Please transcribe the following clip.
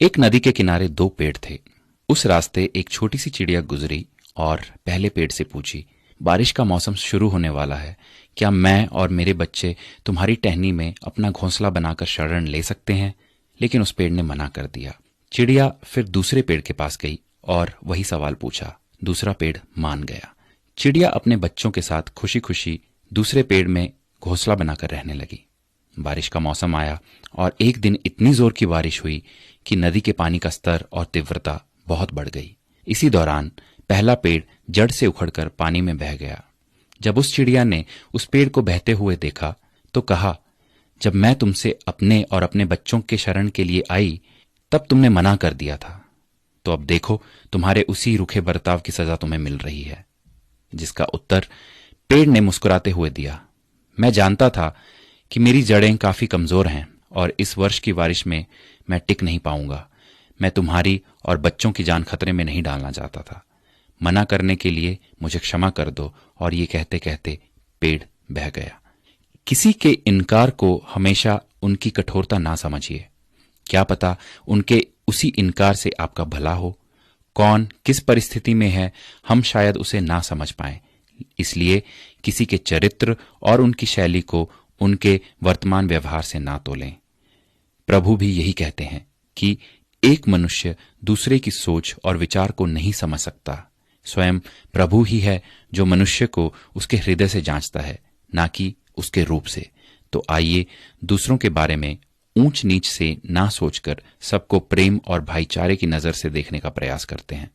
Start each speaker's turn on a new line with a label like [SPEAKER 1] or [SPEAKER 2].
[SPEAKER 1] एक नदी के किनारे दो पेड़ थे। उस रास्ते एक छोटी सी चिड़िया गुजरी और पहले पेड़ से पूछी, बारिश का मौसम शुरू होने वाला है, क्या मैं और मेरे बच्चे तुम्हारी टहनी में अपना घोंसला बनाकर शरण ले सकते हैं? लेकिन उस पेड़ ने मना कर दिया। चिड़िया फिर दूसरे पेड़ के पास गई और वही सवाल पूछा। दूसरा पेड़ मान गया। चिड़िया अपने बच्चों के साथ खुशी खुशी दूसरे पेड़ में घोंसला बनाकर रहने लगी। बारिश का मौसम आया और एक दिन इतनी जोर की बारिश हुई कि नदी के पानी का स्तर और तीव्रता बहुत बढ़ गई। इसी दौरान पहला पेड़ जड़ से उखड़कर पानी में बह गया। जब उस चिड़िया ने उस पेड़ को बहते हुए देखा तो कहा, जब मैं तुमसे अपने और अपने बच्चों के शरण के लिए आई तब तुमने मना कर दिया था, तो अब देखो तुम्हारे उसी रूखे बर्ताव की सजा तुम्हें मिल रही है। जिसका उत्तर पेड़ ने मुस्कुराते हुए दिया, मैं जानता था कि मेरी जड़ें काफी कमजोर हैं और इस वर्ष की बारिश में मैं टिक नहीं पाऊंगा। मैं तुम्हारी और बच्चों की जान खतरे में नहीं डालना चाहता था। मना करने के लिए मुझे क्षमा कर दो। और ये कहते कहते पेड़ बह गया। किसी के इनकार को हमेशा उनकी कठोरता ना समझिए। क्या पता उनके उसी इनकार से आपका भला हो। कौन किस परिस्थिति में है हम शायद उसे ना समझ पाए, इसलिए किसी के चरित्र और उनकी शैली को उनके वर्तमान व्यवहार से ना तोलें। प्रभु भी यही कहते हैं कि एक मनुष्य दूसरे की सोच और विचार को नहीं समझ सकता। स्वयं प्रभु ही है जो मनुष्य को उसके हृदय से जांचता है, ना कि उसके रूप से। तो आइए दूसरों के बारे में ऊंच नीच से ना सोचकर सबको प्रेम और भाईचारे की नजर से देखने का प्रयास करते हैं।